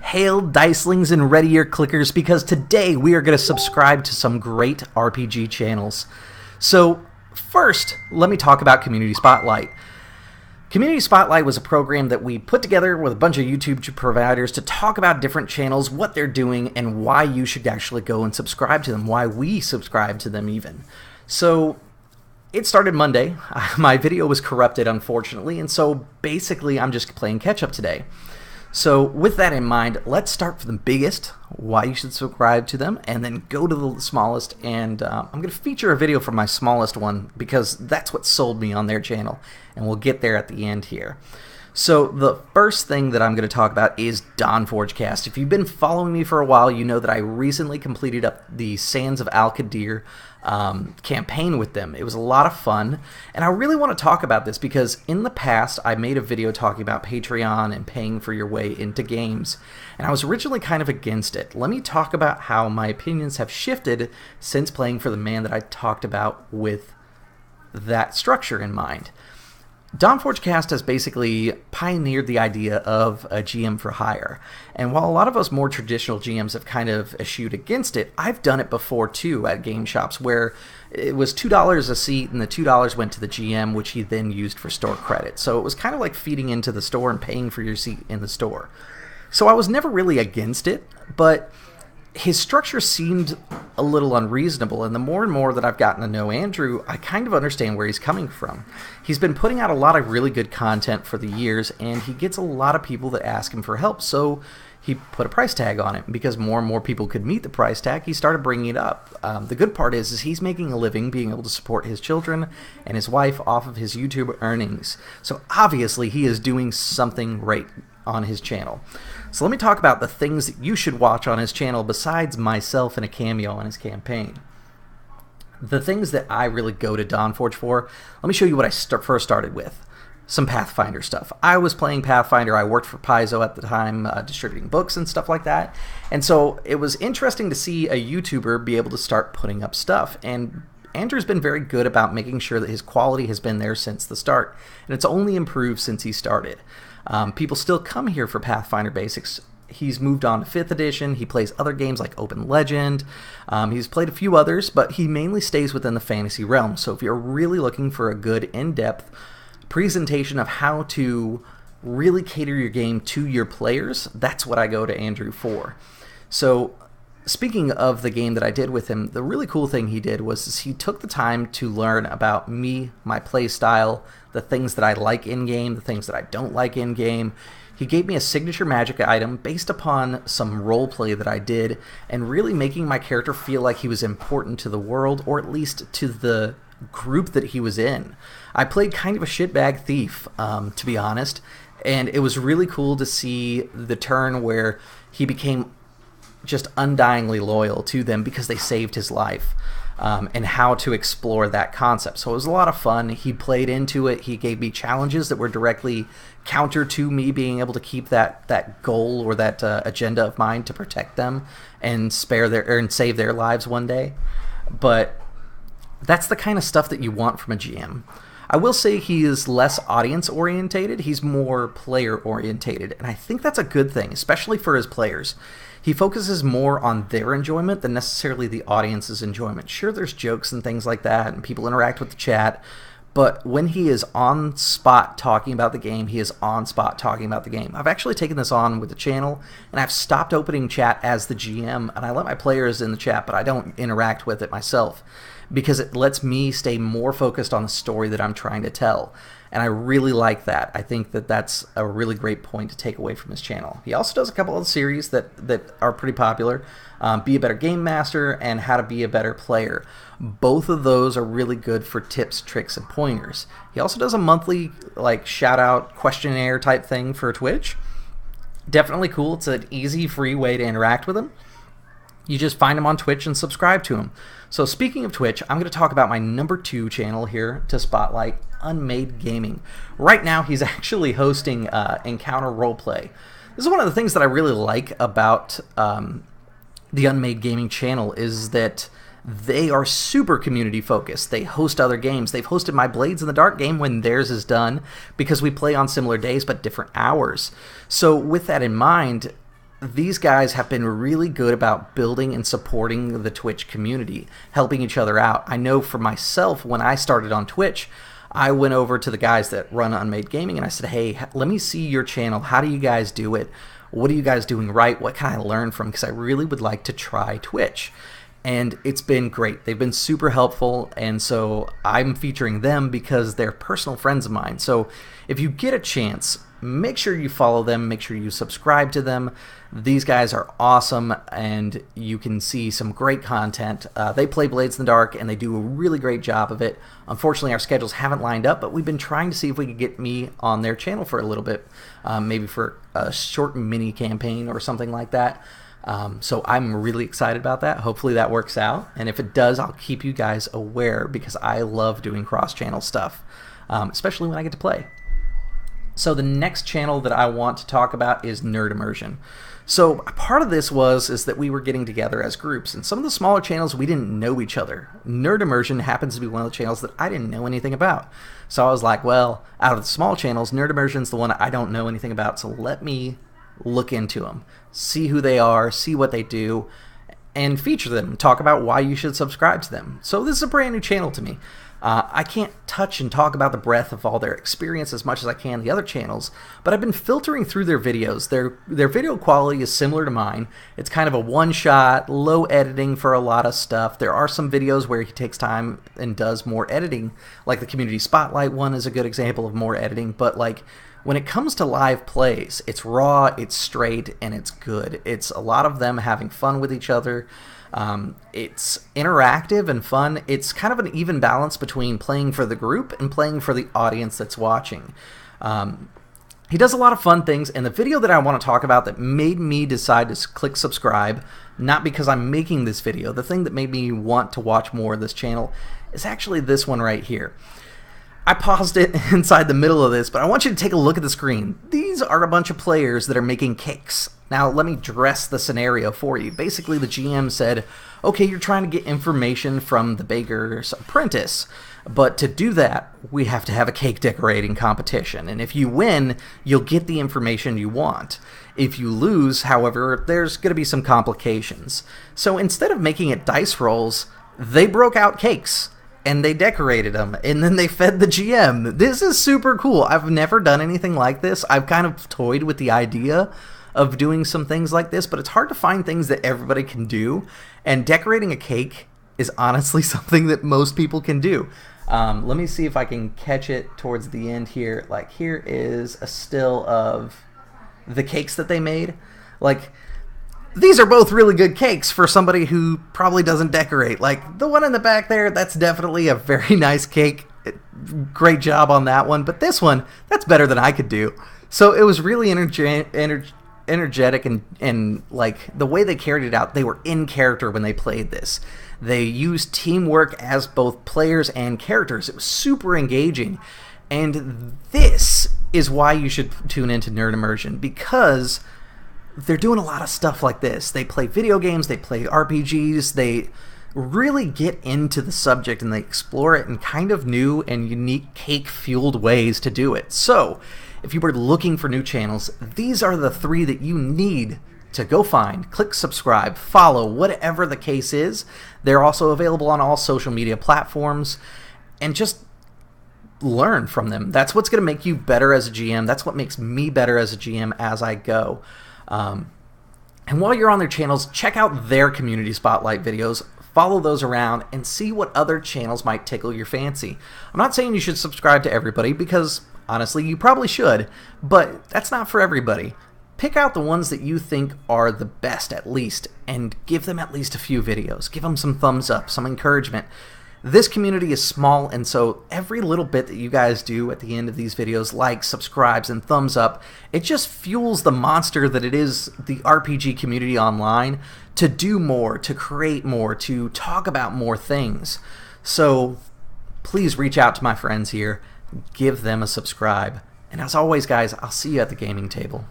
Hail Dicelings and Ready Ear Clickers, because today we are going to subscribe to some great RPG channels. So first, let me talk about Community Spotlight. Community Spotlight was a program that we put together with a bunch of YouTube providers to talk about different channels, what they're doing, and why you should actually go and subscribe to them, why we subscribe to them even. So it started Monday. My video was corrupted, unfortunately, and so basically I'm just playing catch-up today. So with that in mind, let's start from the biggest, why you should subscribe to them, and then go to the smallest, and I'm going to feature a video from my smallest one because that's what sold me on their channel, and we'll get there at the end here. So the first thing that I'm going to talk about is Dawnforgedcast. If you've been following me for a while, you know that I recently completed up the Sands of Al-Qadir campaign with them. It was a lot of fun, and I really want to talk about this because in the past I made a video talking about Patreon and paying for your way into games, and I was originally kind of against it. Let me talk about how my opinions have shifted since playing for the man that I talked about with that structure in mind. Dawnforgedcast has basically pioneered the idea of a GM for hire, and while a lot of us more traditional GMs have kind of eschewed against it, I've done it before too at game shops where it was $2 a seat and the $2 went to the GM, which he then used for store credit. So it was kind of like feeding into the store and paying for your seat in the store. So I was never really against it, but his structure seemed a little unreasonable, and the more and more that I've gotten to know Andrew, I kind of understand where he's coming from. He's been putting out a lot of really good content for the years, and he gets a lot of people that ask him for help, so he put a price tag on it. Because more and more people could meet the price tag, he started bringing it up. The good part is he's making a living being able to support his children and his wife off of his YouTube earnings. So obviously he is doing something right on his channel. So let me talk about the things that you should watch on his channel besides myself and a cameo on his campaign. The things that I really go to Dawnforge for, let me show you what I first started with. Some Pathfinder stuff. I was playing Pathfinder. I worked for Paizo at the time, distributing books and stuff like that. And so it was interesting to see a YouTuber be able to start putting up stuff. And Andrew's been very good about making sure that his quality has been there since the start. And it's only improved since he started. People still come here for Pathfinder Basics. He's moved on to 5th edition. He plays other games like Open Legend. He's played a few others, but he mainly stays within the fantasy realm. So if you're really looking for a good in-depth presentation of how to really cater your game to your players, that's what I go to Andrew for. So speaking of the game that I did with him, the really cool thing he did was he took the time to learn about me, my play style, the things that I like in-game, the things that I don't like in-game. He gave me a signature magic item based upon some role play that I did, and really making my character feel like he was important to the world, or at least to the group that he was in. I played kind of a shitbag thief, to be honest, and it was really cool to see the turn where he became just undyingly loyal to them because they saved his life, and how to explore that concept. So it was a lot of fun. He played into it. He gave me challenges that were directly counter to me being able to keep that goal or that agenda of mine to protect them and save their lives one day. But that's the kind of stuff that you want from a GM. I will say he is less audience orientated. He's more player orientated, and I think that's a good thing, especially for his players. He focuses more on their enjoyment than necessarily the audience's enjoyment. Sure, there's jokes and things like that, and people interact with the chat, but when he is on spot talking about the game, he is on spot talking about the game. I've actually taken this on with the channel, and I've stopped opening chat as the GM, and I let my players in the chat, but I don't interact with it myself, because it lets me stay more focused on the story that I'm trying to tell. And I really like that. I think that that's a really great point to take away from his channel. He also does a couple of series that are pretty popular. Be a Better Game Master and How to Be a Better Player. Both of those are really good for tips, tricks, and pointers. He also does a monthly shout-out questionnaire type thing for Twitch. Definitely cool. It's an easy, free way to interact with him. You just find him on Twitch and subscribe to him. So speaking of Twitch, I'm going to talk about my number 2 channel here to spotlight, Unmade Gaming. Right now, he's actually hosting Encounter Roleplay. This is one of the things that I really like about the Unmade Gaming channel is that they are super community focused. They host other games. They've hosted my Blades in the Dark game when theirs is done because we play on similar days but different hours. So with that in mind, these guys have been really good about building and supporting the Twitch community, helping each other out. I know for myself, when I started on Twitch, I went over to the guys that run Unmade Gaming and I said, hey, let me see your channel. How do you guys do it? What are you guys doing right? What can I learn from? Because I really would like to try Twitch. And it's been great. They've been super helpful, and so I'm featuring them because they're personal friends of mine. So if you get a chance, make sure you follow them, make sure you subscribe to them. These guys are awesome, and you can see some great content. They play Blades in the Dark, and they do a really great job of it. Unfortunately, our schedules haven't lined up, but we've been trying to see if we could get me on their channel for a little bit, maybe for a short mini campaign or something like that. So I'm really excited about that. Hopefully that works out, and if it does, I'll keep you guys aware because I love doing cross-channel stuff, especially when I get to play. So the next channel that I want to talk about is Nerd Immersion. So part of this is that we were getting together as groups, and some of the smaller channels we didn't know each other. Nerd Immersion happens to be one of the channels that I didn't know anything about. So I was like, well, out of the small channels, Nerd Immersion's the one I don't know anything about, so let me look into them, see who they are, see what they do, and feature them, talk about why you should subscribe to them. So this is a brand new channel to me. I can't touch and talk about the breadth of all their experience as much as I can the other channels, but I've been filtering through their videos. Their video quality is similar to mine. It's kind of a one-shot, low editing for a lot of stuff. There are some videos where he takes time and does more editing, like the Community Spotlight one is a good example of more editing, but like when it comes to live plays, it's raw, it's straight, and it's good. It's a lot of them having fun with each other. It's interactive and fun. It's kind of an even balance between playing for the group and playing for the audience that's watching. He does a lot of fun things, and the video that I want to talk about that made me decide to click subscribe, not because I'm making this video, the thing that made me want to watch more of this channel is actually this one right here. I paused it inside the middle of this, but I want you to take a look at the screen. These are a bunch of players that are making cakes. Now, let me dress the scenario for you. Basically, the GM said, okay, you're trying to get information from the baker's apprentice, but to do that, we have to have a cake decorating competition, and if you win, you'll get the information you want. If you lose, however, there's going to be some complications. So instead of making it dice rolls, they broke out cakes, and they decorated them, and then they fed the GM. This is super cool. I've never done anything like this. I've kind of toyed with the idea of doing some things like this, but it's hard to find things that everybody can do, and decorating a cake is honestly something that most people can do. Let me see if I can catch it towards the end here. Like, here is a still of the cakes that they made. Like, these are both really good cakes for somebody who probably doesn't decorate. Like, the one in the back there, that's definitely a very nice cake. Great job on that one. But this one, that's better than I could do. So it was really energetic, and like the way they carried it out, they were in character when they played this. They used teamwork as both players and characters. It was super engaging. And this is why you should tune into Nerd Immersion, because they're doing a lot of stuff like this. They play video games, they play RPGs, they really get into the subject and they explore it in kind of new and unique cake-fueled ways to do it. So, if you were looking for new channels, these are the 3 that you need to go find, click subscribe, follow, whatever the case is. They're also available on all social media platforms, and just learn from them. That's what's going to make you better as a GM. That's what makes me better as a GM as I go. And while you're on their channels, check out their Community Spotlight videos, follow those around, and see what other channels might tickle your fancy. I'm not saying you should subscribe to everybody, because honestly, you probably should, but that's not for everybody. Pick out the ones that you think are the best, at least, and give them at least a few videos. Give them some thumbs up, some encouragement. This community is small, and so every little bit that you guys do at the end of these videos, likes, subscribes, and thumbs up, it just fuels the monster that it is the RPG community online to do more, to create more, to talk about more things. So please reach out to my friends here, give them a subscribe. And as always, guys, I'll see you at the gaming table.